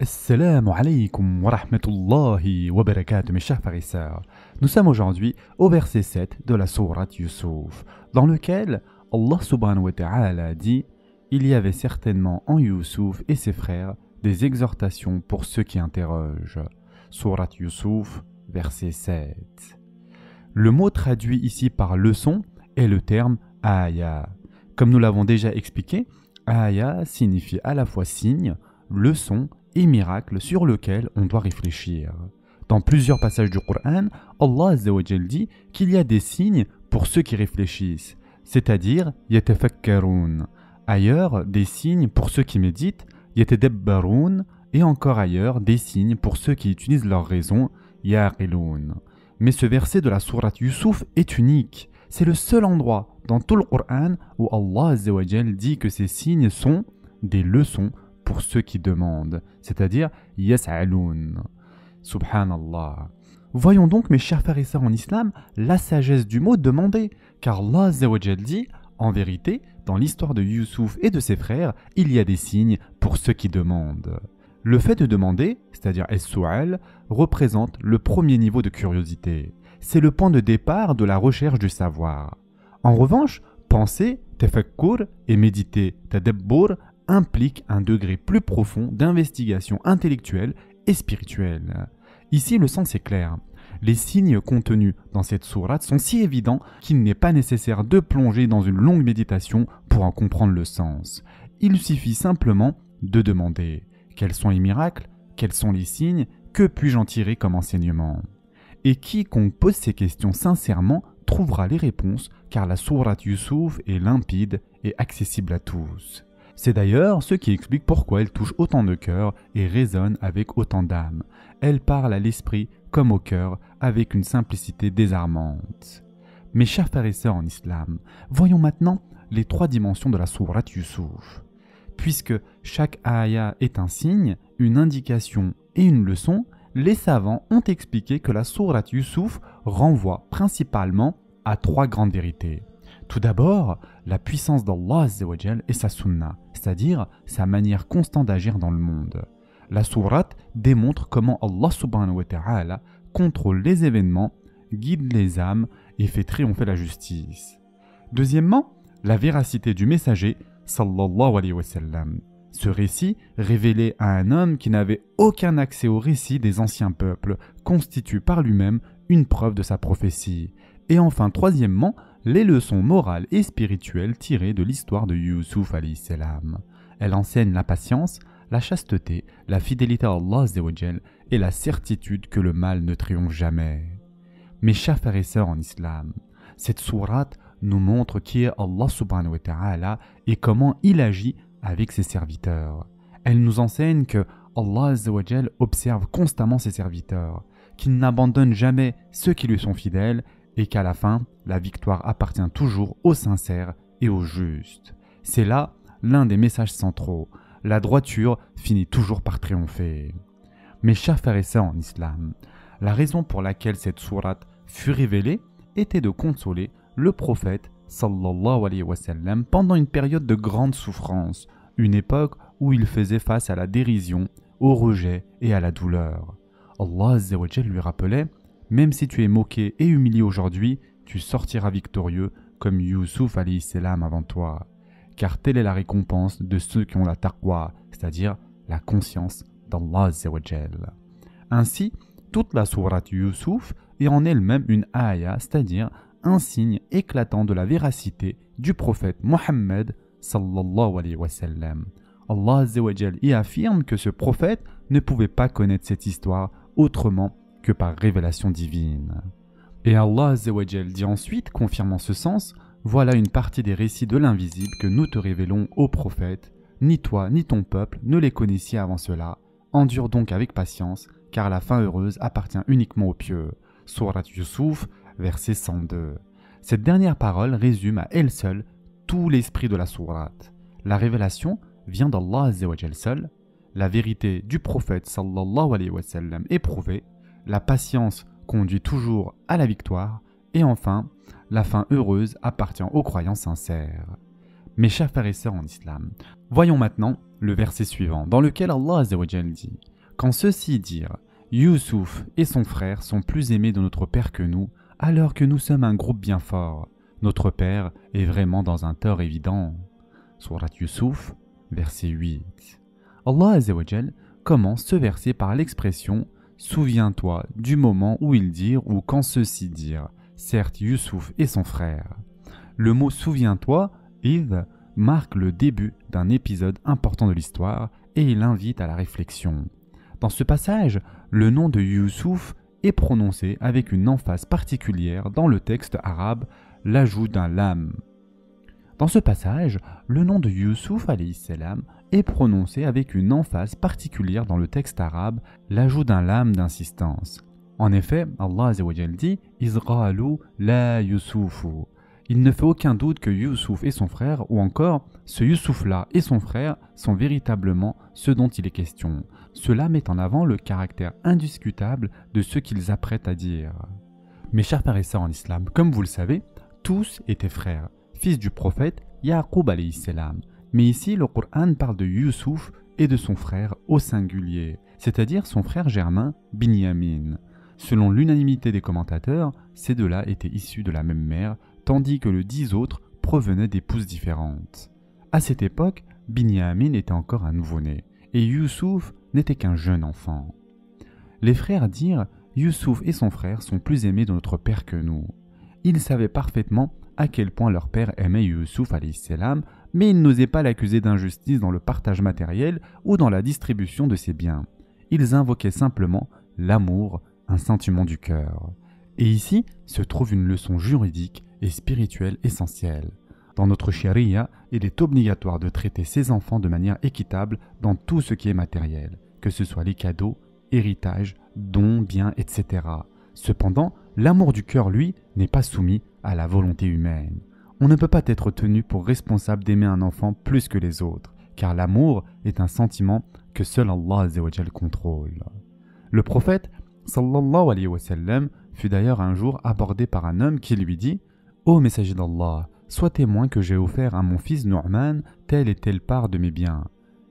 Assalamu alaikum wa rahmatullahi wa barakatuh, mes chers frères et sœurs. Nous sommes aujourd'hui au verset 7 de la sourate Yusuf, dans lequel Allah subhanahu wa ta'ala dit « Il y avait certainement en Yusuf et ses frères des exhortations pour ceux qui interrogent ». Sourate Yusuf, verset 7. Le mot traduit ici par leçon est le terme aya. Comme nous l'avons déjà expliqué, aya signifie à la fois signe, leçon et miracle sur lequel on doit réfléchir. Dans plusieurs passages du Coran, Allah Azza wa Jal dit qu'il y a des signes pour ceux qui réfléchissent, c'est-à-dire yatafakkarun. Ailleurs, des signes pour ceux qui méditent, yatadabbarun, et encore ailleurs, des signes pour ceux qui utilisent leur raison, yaqilun. Mais ce verset de la sourate Yusuf est unique. C'est le seul endroit dans tout le Coran où Allah Azza wa Jal dit que ces signes sont des leçons pour ceux qui demandent, c'est-à-dire yas'aloun. Subhanallah. Voyons donc, mes chers frères et sœurs en islam, la sagesse du mot demander, car Allah Azza wa Jal dit, en vérité, dans l'histoire de Yusuf et de ses frères, il y a des signes pour ceux qui demandent. Le fait de demander, c'est-à-dire es-su'al, représente le premier niveau de curiosité. C'est le point de départ de la recherche du savoir. En revanche, penser, tafakkur, et méditer, tadabbur, implique un degré plus profond d'investigation intellectuelle et spirituelle. Ici, le sens est clair. Les signes contenus dans cette sourate sont si évidents qu'il n'est pas nécessaire de plonger dans une longue méditation pour en comprendre le sens. Il suffit simplement de demander quels sont les miracles, quels sont les signes, que puis-je en tirer comme enseignement. Et quiconque pose ces questions sincèrement trouvera les réponses, car la sourate Yusuf est limpide et accessible à tous. C'est d'ailleurs ce qui explique pourquoi elle touche autant de cœurs et résonne avec autant d'âmes. Elle parle à l'esprit comme au cœur avec une simplicité désarmante. Mes chers frères et sœurs en islam, voyons maintenant les trois dimensions de la sourate Yusuf. Puisque chaque aya est un signe, une indication et une leçon, les savants ont expliqué que la sourate Yusuf renvoie principalement à trois grandes vérités. Tout d'abord, la puissance d'Allah Azza wa Jal et sa sunna, c'est-à-dire sa manière constante d'agir dans le monde. La sourate démontre comment Allah subhanahu wa ta'ala contrôle les événements, guide les âmes et fait triompher la justice. Deuxièmement, la véracité du messager sallallahu alayhi wa sallam. Ce récit, révélé à un homme qui n'avait aucun accès au récit des anciens peuples, constitue par lui-même une preuve de sa prophétie. Et enfin, troisièmement, les leçons morales et spirituelles tirées de l'histoire de Yusuf alayhi salam. Elle enseigne la patience, la chasteté, la fidélité à Allah Azza wa Jal et la certitude que le mal ne triomphe jamais. Mes chers frères et sœurs en islam, cette sourate nous montre qui est Allah subhanahu wa ta'ala et comment il agit avec ses serviteurs. Elle nous enseigne que Allah Azza wa Jal observe constamment ses serviteurs, qu'il n'abandonne jamais ceux qui lui sont fidèles et qu'à la fin, la victoire appartient toujours aux sincères et aux justes. C'est là l'un des messages centraux. La droiture finit toujours par triompher. Mes chers frères et sœurs en islam, la raison pour laquelle cette sourate fut révélée était de consoler le prophète sallallahu alayhi wa sallam pendant une période de grande souffrance, une époque où il faisait face à la dérision, au rejet et à la douleur. Allah Azza wa Jal lui rappelait: même si tu es moqué et humilié aujourd'hui, tu sortiras victorieux comme Yusuf alayhi salam avant toi. Car telle est la récompense de ceux qui ont la taqwa, c'est-à-dire la conscience d'Allah Azza wa Jal. Ainsi, toute la sourate Yusuf est en elle-même une aya, c'est-à-dire un signe éclatant de la véracité du prophète Mohammed sallallahu alayhi wa sallam. Allah Azza wa Jal y affirme que ce prophète ne pouvait pas connaître cette histoire autrement que par révélation divine. Et Allah Azza wa Jal dit ensuite, confirmant ce sens: voilà une partie des récits de l'invisible que nous te révélons ô prophète. Ni toi ni ton peuple ne les connaissiez avant cela. Endure donc avec patience, car la fin heureuse appartient uniquement aux pieux. Sourate Yusuf, verset 102. Cette dernière parole résume à elle seule tout l'esprit de la sourate. La révélation vient d'Allah Azza wa Jal seul. La vérité du prophète sallallahu alayhi wa sallam est prouvée. La patience conduit toujours à la victoire. Et enfin, la fin heureuse appartient aux croyants sincères. Mes chers frères et sœurs en islam, voyons maintenant le verset suivant, dans lequel Allah Azza wa Jal dit: Quand ceux-ci dirent « Youssouf et son frère sont plus aimés de notre père que nous, alors que nous sommes un groupe bien fort. Notre père est vraiment dans un tort évident. » Surat Youssouf, verset 8. Allah Azza wa Jal commence ce verset par l'expression « Souviens-toi du moment où ils dirent ou quand ceux-ci dirent, certes Youssouf et son frère. » Le mot « souviens-toi » Id marque le début d'un épisode important de l'histoire et il invite à la réflexion. Dans ce passage, le nom de Youssouf est prononcé avec une emphase particulière dans le texte arabe, l'ajout d'un lam. Dans ce passage, le nom de Youssouf alayhi salam est prononcé avec une emphase particulière dans le texte arabe, l'ajout d'un lam d'insistance. En effet, Allah Azza wa Jal dit « Izqalu la Youssoufou ». Il ne fait aucun doute que Youssouf et son frère, ou encore ce Youssouf-là et son frère, sont véritablement ceux dont il est question. Cela met en avant le caractère indiscutable de ce qu'ils apprêtent à dire. Mes chers frères et sœurs en islam, comme vous le savez, tous étaient frères, fils du prophète Yaqub alayhi salam. Mais ici, le Coran parle de Youssouf et de son frère au singulier, c'est-à-dire son frère germain Binyamin. Selon l'unanimité des commentateurs, ces deux-là étaient issus de la même mère, tandis que les 10 autres provenaient d'épouses différentes. À cette époque, Binyamin était encore un nouveau-né, et Youssouf n'était qu'un jeune enfant. Les frères dirent « Youssouf et son frère sont plus aimés de notre père que nous ». Ils savaient parfaitement à quel point leur père aimait Youssouf alayhi salam, mais ils n'osaient pas l'accuser d'injustice dans le partage matériel ou dans la distribution de ses biens. Ils invoquaient simplement l'amour, un sentiment du cœur. Et ici se trouve une leçon juridique et spirituelle essentielle. Dans notre charia, il est obligatoire de traiter ses enfants de manière équitable dans tout ce qui est matériel, que ce soit les cadeaux, héritages, dons, biens, etc. Cependant, l'amour du cœur, lui, n'est pas soumis à la volonté humaine. On ne peut pas être tenu pour responsable d'aimer un enfant plus que les autres, car l'amour est un sentiment que seul Allah Azza wa Jal contrôle. Le prophète, sallallahu alayhi wa sallam, fut d'ailleurs un jour abordé par un homme qui lui dit « Ô messager d'Allah, sois témoin que j'ai offert à mon fils Nu'man telle et telle part de mes biens. »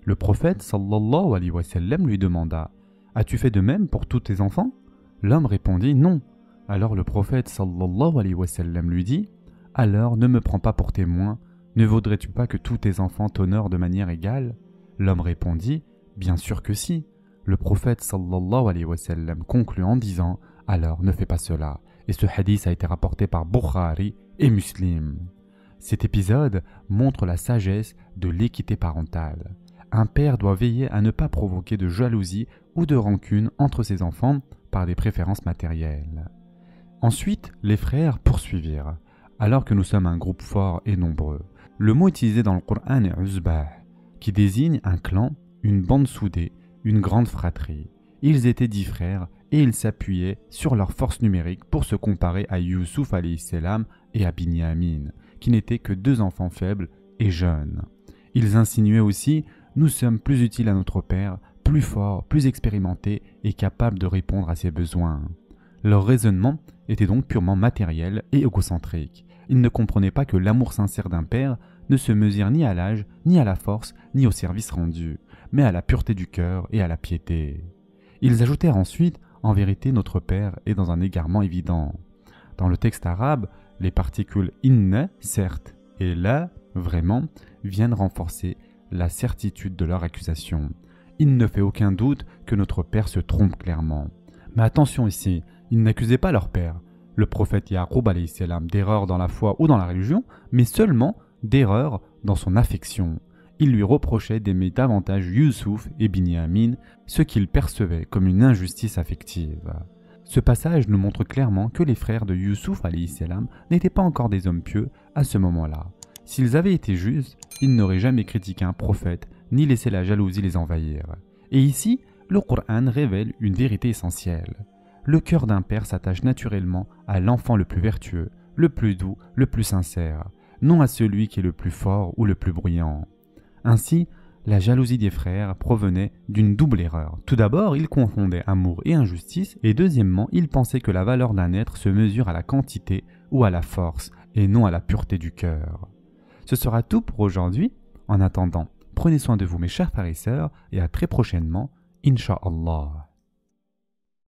Le prophète sallallahu alayhi wa sallam lui demanda « As-tu fait de même pour tous tes enfants ?» L'homme répondit « Non ». Alors le prophète sallallahu alayhi wa sallam lui dit « Alors ne me prends pas pour témoin, ne vaudrais-tu pas que tous tes enfants t'honorent de manière égale ?» L'homme répondit « Bien sûr que si ». Le prophète sallallahu alayhi wa sallam conclut en disant « Alors ne fais pas cela ». Et ce hadith a été rapporté par Bukhari et Muslim. Cet épisode montre la sagesse de l'équité parentale. Un père doit veiller à ne pas provoquer de jalousie ou de rancune entre ses enfants par des préférences matérielles. Ensuite, les frères poursuivirent. Alors que nous sommes un groupe fort et nombreux, le mot utilisé dans le Coran est « uzbah » qui désigne un clan, une bande soudée, une grande fratrie. Ils étaient 10 frères et ils s'appuyaient sur leur force numérique pour se comparer à Youssouf alayhi salam et à Binyamin, qui n'étaient que 2 enfants faibles et jeunes. Ils insinuaient aussi « Nous sommes plus utiles à notre père, plus forts, plus expérimentés et capables de répondre à ses besoins. » Leur raisonnement était donc purement matériel et égocentrique. Ils ne comprenaient pas que l'amour sincère d'un père ne se mesure ni à l'âge, ni à la force, ni au service rendu, mais à la pureté du cœur et à la piété. Ils ajoutèrent ensuite « En vérité, notre père est dans un égarement évident. » Dans le texte arabe, les particules « inna » certes et « la » vraiment viennent renforcer la certitude de leur accusation. Il ne fait aucun doute que notre père se trompe clairement. Mais attention ici, ils n'accusaient pas leur père, le prophète Yaqub alayhi salam, d'erreur dans la foi ou dans la religion, mais seulement d'erreur dans son affection. Ils lui reprochaient d'aimer davantage Youssouf et Binyamin, ce qu'ils percevaient comme une injustice affective. Ce passage nous montre clairement que les frères de Youssouf alayhi salam n'étaient pas encore des hommes pieux à ce moment-là. S'ils avaient été justes, ils n'auraient jamais critiqué un prophète, ni laissé la jalousie les envahir. Et ici, le Coran révèle une vérité essentielle. Le cœur d'un père s'attache naturellement à l'enfant le plus vertueux, le plus doux, le plus sincère, non à celui qui est le plus fort ou le plus bruyant. Ainsi, la jalousie des frères provenait d'une double erreur. Tout d'abord, ils confondaient amour et injustice, et deuxièmement, ils pensaient que la valeur d'un être se mesure à la quantité ou à la force, et non à la pureté du cœur. Ce sera tout pour aujourd'hui. En attendant, prenez soin de vous mes chers frères et sœurs, et à très prochainement, Inch'Allah.